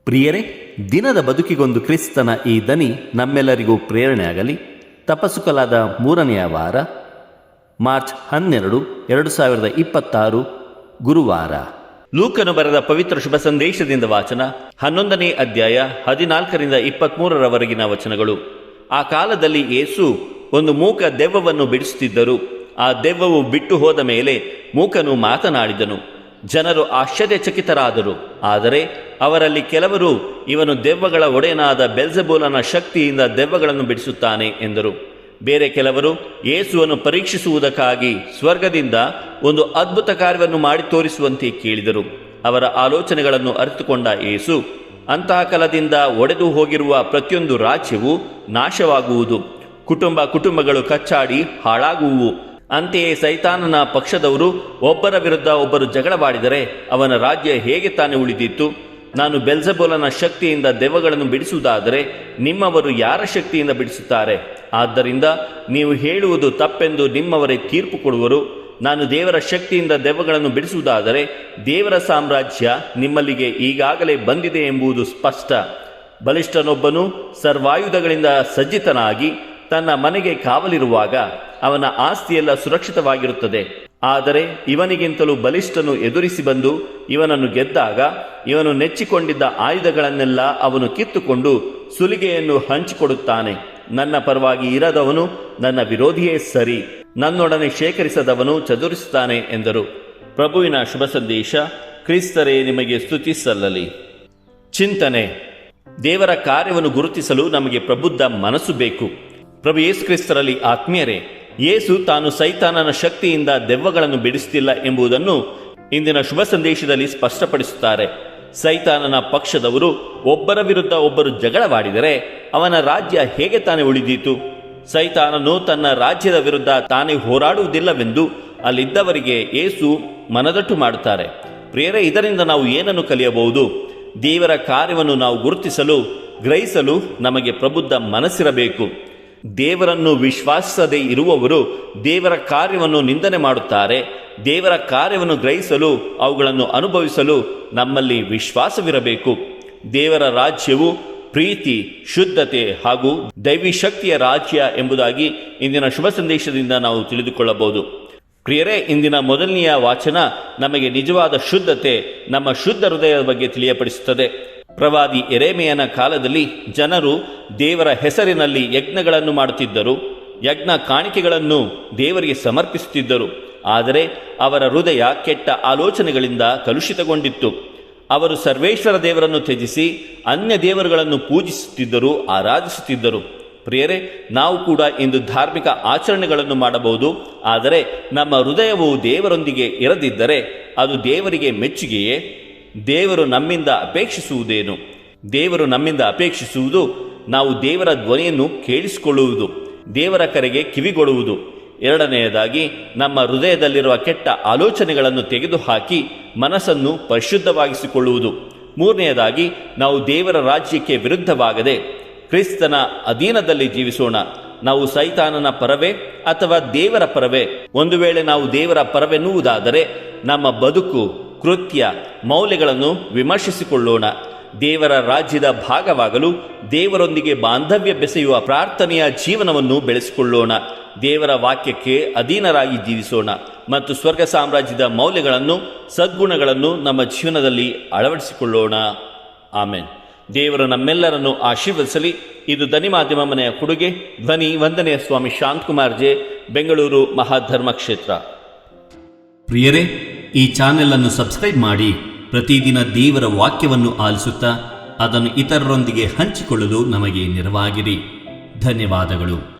ಪ್ರಿಯರೇ, ದಿನದ ಬದುಕಿಗೊಂದು ಕ್ರಿಸ್ತನ ಈ ದನಿ ನಮ್ಮೆಲ್ಲರಿಗೂ ಪ್ರೇರಣೆಯಾಗಲಿ. ತಪಸ್ಸುಕಲಾದ 3ನೆಯ ವಾರ, ಮಾರ್ಚ್ 12, 2026, ಗುರುವಾರ. ಲೂಕನು ಬರೆದ ಪವಿತ್ರ ಶುಭ ಸಂದೇಶದಿಂದ ವಾಚನ. 11ನೇ ಅಧ್ಯಾಯ 14ರಿಂದ 23ರವರೆಗಿನ ವಚನಗಳು. ಆ ಕಾಲದಲ್ಲಿ ಯೇಸು ಒಂದು ಮೂಕ ದೆವ್ವವನ್ನು ಬಿಡಿಸುತ್ತಿದ್ದರು. ಆ ದೆವ್ವವು ಬಿಟ್ಟು ಹೋದ ಮೇಲೆ ಮೂಕನು ಮಾತನಾಡಿದನು. ಜನರು ಆಶ್ಚರ್ಯಚಕಿತರಾದರು. ಆದರೆ ಅವರಲ್ಲಿ ಕೆಲವರು, ಇವನು ದೆವ್ವಗಳ ಒಡೆಯನಾದ ಬೆಲ್ಜೆಬೂಲನ ಶಕ್ತಿಯಿಂದ ದೆವ್ವಗಳನ್ನು ಬಿಡಿಸುತ್ತಾನೆ ಎಂದರು. ಬೇರೆ ಕೆಲವರು ಯೇಸುವನ್ನು ಪರೀಕ್ಷಿಸುವುದಕ್ಕಾಗಿ ಸ್ವರ್ಗದಿಂದ ಒಂದು ಅದ್ಭುತ ಕಾರ್ಯವನ್ನು ಮಾಡಿ ತೋರಿಸುವಂತೆ ಕೇಳಿದರು. ಅವರ ಆಲೋಚನೆಗಳನ್ನು ಅರಿತುಕೊಂಡ ಯೇಸು, ಅಂತಹ ಕಾಲದಿಂದ ಒಡೆದು ಹೋಗಿರುವ ಪ್ರತಿಯೊಂದು ರಾಜ್ಯವು ನಾಶವಾಗುವುದು, ಕುಟುಂಬಗಳು ಕಚ್ಚಾಡಿ ಹಾಳಾಗುವುವು. ಅಂತೆಯೇ ಸೈತಾನನ ಪಕ್ಷದವರು ಒಬ್ಬರ ವಿರುದ್ಧ ಒಬ್ಬರು ಜಗಳವಾಡಿದರೆ ಅವನ ರಾಜ್ಯ ಹೇಗೆ ತಾನೇ ಉಳಿದಿತ್ತು? ನಾನು ಬೆಲ್ಜೆಬೂಲನ ಶಕ್ತಿಯಿಂದ ದೆವ್ವಗಳನ್ನು ಬಿಡಿಸುವುದಾದರೆ ನಿಮ್ಮವರು ಯಾರ ಶಕ್ತಿಯಿಂದ ಬಿಡಿಸುತ್ತಾರೆ? ಆದ್ದರಿಂದ ನೀವು ಹೇಳುವುದು ತಪ್ಪೆಂದು ನಿಮ್ಮವರೇ ತೀರ್ಪು ಕೊಡುವರು. ನಾನು ದೇವರ ಶಕ್ತಿಯಿಂದ ದೆವ್ವಗಳನ್ನು ಬಿಡಿಸುವುದಾದರೆ ದೇವರ ಸಾಮ್ರಾಜ್ಯ ನಿಮ್ಮಲ್ಲಿಗೆ ಈಗಾಗಲೇ ಬಂದಿದೆ ಎಂಬುದು ಸ್ಪಷ್ಟ. ಬಲಿಷ್ಠನೊಬ್ಬನು ಸರ್ವಾಯುಧಗಳಿಂದ ಸಜ್ಜಿತನಾಗಿ ತನ್ನ ಮನೆಗೆ ಕಾವಲಿರುವಾಗ ಅವನ ಆಸ್ತಿಯೆಲ್ಲ ಸುರಕ್ಷಿತವಾಗಿರುತ್ತದೆ. ಆದರೆ ಇವನಿಗಿಂತಲೂ ಬಲಿಷ್ಠನು ಎದುರಿಸಿ ಬಂದು ಇವನನ್ನು ಗೆದ್ದಾಗ ಇವನು ನೆಚ್ಚಿಕೊಂಡಿದ್ದ ಆಯುಧಗಳನ್ನೆಲ್ಲ ಅವನು ಕಿತ್ತುಕೊಂಡು ಸುಲಿಗೆಯನ್ನು ಹಂಚಿಕೊಡುತ್ತಾನೆ. ನನ್ನ ಪರವಾಗಿ ಇರದವನು ನನ್ನ ವಿರೋಧಿಯೇ ಸರಿ, ನನ್ನೊಡನೆ ಶೇಖರಿಸದವನು ಚದುರಿಸುತ್ತಾನೆ ಎಂದರು. ಪ್ರಭುವಿನ ಶುಭ ಸಂದೇಶ. ಕ್ರಿಸ್ತರೇ ನಿಮಗೆ ಸ್ತುತಿ ಸಲ್ಲಲಿ. ಚಿಂತನೆ. ದೇವರ ಕಾರ್ಯವನ್ನು ಗುರುತಿಸಲು ನಮಗೆ ಪ್ರಬುದ್ಧ ಮನಸ್ಸು ಬೇಕು. ಪ್ರಭು ಯೇಸು ಕ್ರಿಸ್ತರಲ್ಲಿ ಆತ್ಮೀಯರೇ, ಯೇಸು ತಾನು ಸೈತಾನನ ಶಕ್ತಿಯಿಂದ ದೆವ್ವಗಳನ್ನು ಬಿಡಿಸುತ್ತಿಲ್ಲ ಎಂಬುದನ್ನು ಇಂದಿನ ಶುಭ ಸಂದೇಶದಲ್ಲಿ ಸ್ಪಷ್ಟಪಡಿಸುತ್ತಾರೆ. ಸೈತಾನನ ಪಕ್ಷದವರು ಒಬ್ಬರ ವಿರುದ್ಧ ಒಬ್ಬರು ಜಗಳವಾಡಿದರೆ ಅವನ ರಾಜ್ಯ ಹೇಗೆ ತಾನೇ ಉಳಿದೀತು? ಸೈತಾನನು ತನ್ನ ರಾಜ್ಯದ ವಿರುದ್ಧ ತಾನೇ ಹೋರಾಡುವುದಿಲ್ಲವೆಂದು ಅಲ್ಲಿದ್ದವರಿಗೆ ಯೇಸು ಮನದಟ್ಟು ಮಾಡುತ್ತಾರೆ. ಪ್ರಿಯರೇ, ಇದರಿಂದ ನಾವು ಏನನ್ನು ಕಲಿಯಬಹುದು? ದೇವರ ಕಾರ್ಯವನ್ನು ನಾವು ಗುರುತಿಸಲು, ಗ್ರಹಿಸಲು ನಮಗೆ ಪ್ರಬುದ್ಧ ಮನಸ್ಸಿರಬೇಕು. ದೇವರನ್ನು ವಿಶ್ವಾಸಿಸದೇ ಇರುವವರು ದೇವರ ಕಾರ್ಯವನ್ನು ನಿಂದನೆ ಮಾಡುತ್ತಾರೆ. ದೇವರ ಕಾರ್ಯವನ್ನು ಗ್ರಹಿಸಲು, ಅವುಗಳನ್ನು ಅನುಭವಿಸಲು ನಮ್ಮಲ್ಲಿ ವಿಶ್ವಾಸವಿರಬೇಕು. ದೇವರ ರಾಜ್ಯವು ಪ್ರೀತಿ, ಶುದ್ಧತೆ ಹಾಗೂ ದೈವಿ ಶಕ್ತಿಯ ರಾಜ್ಯ ಎಂಬುದಾಗಿ ಇಂದಿನ ಶುಭ ಸಂದೇಶದಿಂದ ನಾವು ತಿಳಿದುಕೊಳ್ಳಬಹುದು. ಪ್ರಿಯರೇ, ಇಂದಿನ ಮೊದಲನೆಯ ವಾಚನ ನಮಗೆ ನಿಜವಾದ ಶುದ್ಧತೆ, ನಮ್ಮ ಶುದ್ಧ ಹೃದಯದ ಬಗ್ಗೆ ತಿಳಿಯಪಡಿಸುತ್ತದೆ. ಪ್ರವಾದಿ ಯೆರೆಮೀಯನ ಕಾಲದಲ್ಲಿ ಜನರು ದೇವರ ಹೆಸರಿನಲ್ಲಿ ಯಜ್ಞಗಳನ್ನು ಮಾಡುತ್ತಿದ್ದರು, ಯಜ್ಞ ಕಾಣಿಕೆಗಳನ್ನು ದೇವರಿಗೆ ಸಮರ್ಪಿಸುತ್ತಿದ್ದರು. ಆದರೆ ಅವರ ಹೃದಯ ಕೆಟ್ಟ ಆಲೋಚನೆಗಳಿಂದ ಕಲುಷಿತಗೊಂಡಿತ್ತು. ಅವರು ಸರ್ವೇಶ್ವರ ದೇವರನ್ನು ತ್ಯಜಿಸಿ ಅನ್ಯ ದೇವರುಗಳನ್ನು ಪೂಜಿಸುತ್ತಿದ್ದರು, ಆರಾಧಿಸುತ್ತಿದ್ದರು. ಪ್ರಿಯರೇ, ನಾವು ಕೂಡ ಇಂದು ಧಾರ್ಮಿಕ ಆಚರಣೆಗಳನ್ನು ಮಾಡಬಹುದು. ಆದರೆ ನಮ್ಮ ಹೃದಯವು ದೇವರೊಂದಿಗೆ ಇರದಿದ್ದರೆ ಅದು ದೇವರಿಗೆ ಮೆಚ್ಚುಗೆಯೇ? ದೇವರು ನಮ್ಮಿಂದ ಅಪೇಕ್ಷಿಸುವುದೇನು? ದೇವರು ನಮ್ಮಿಂದ ಅಪೇಕ್ಷಿಸುವುದು ನಾವು ದೇವರ ಧ್ವನಿಯನ್ನು ಕೇಳಿಸಿಕೊಳ್ಳುವುದು, ದೇವರ ಕರೆಗೆ ಕಿವಿಗೊಡುವುದು. ಎರಡನೆಯದಾಗಿ, ನಮ್ಮ ಹೃದಯದಲ್ಲಿರುವ ಕೆಟ್ಟ ಆಲೋಚನೆಗಳನ್ನು ತೆಗೆದುಹಾಕಿ ಮನಸ್ಸನ್ನು ಪರಿಶುದ್ಧವಾಗಿಸಿಕೊಳ್ಳುವುದು. ಮೂರನೆಯದಾಗಿ, ನಾವು ದೇವರ ರಾಜ್ಯಕ್ಕೆ ವಿರುದ್ಧವಾಗದೆ ಕ್ರಿಸ್ತನ ಅಧೀನದಲ್ಲಿ ಜೀವಿಸೋಣ. ನಾವು ಸೈತಾನನ ಪರವೇ ಅಥವಾ ದೇವರ ಪರವೇ? ಒಂದು ವೇಳೆ ನಾವು ದೇವರ ಪರವೆನ್ನುವುದಾದರೆ ನಮ್ಮ ಬದುಕು, ಕೃತ್ಯ, ಮೌಲ್ಯಗಳನ್ನು ವಿಮರ್ಶಿಸಿಕೊಳ್ಳೋಣ. ದೇವರ ರಾಜ್ಯದ ಭಾಗವಾಗಲು ದೇವರೊಂದಿಗೆ ಬಾಂಧವ್ಯ ಬೆಸೆಯುವ ಪ್ರಾರ್ಥನೆಯ ಜೀವನವನ್ನು ಬೆಳೆಸಿಕೊಳ್ಳೋಣ. ದೇವರ ವಾಕ್ಯಕ್ಕೆ ಅಧೀನರಾಗಿ ಜೀವಿಸೋಣ ಮತ್ತು ಸ್ವರ್ಗ ಸಾಮ್ರಾಜ್ಯದ ಮೌಲ್ಯಗಳನ್ನು, ಸದ್ಗುಣಗಳನ್ನು ನಮ್ಮ ಜೀವನದಲ್ಲಿ ಅಳವಡಿಸಿಕೊಳ್ಳೋಣ. ಆಮೆನ್. ದೇವರು ನಮ್ಮೆಲ್ಲರನ್ನು ಆಶೀರ್ವದಿಸಲಿ. ಇದು ಧ್ವನಿ ಮಾಧ್ಯಮ ಮನೆಯ ಕೊಡುಗೆ. ಧ್ವನಿ ವಂದನೆಯ ಸ್ವಾಮಿ ಶಾಂತಕುಮಾರ್ ಜೆ, ಬೆಂಗಳೂರು ಮಹಾಧರ್ಮ ಕ್ಷೇತ್ರ. ಪ್ರಿಯರೇ, ಈ ಚಾನೆಲ್ ಅನ್ನು ಸಬ್ಸ್ಕ್ರೈಬ್ ಮಾಡಿ ಪ್ರತಿದಿನ ದೇವರ ವಾಕ್ಯವನ್ನು ಆಲಿಸುತ್ತಾ ಅದನ್ನು ಇತರರೊಂದಿಗೆ ಹಂಚಿಕೊಳ್ಳಲು ನಮಗೆ ನೆರವಾಗಿರಿ. ಧನ್ಯವಾದಗಳು.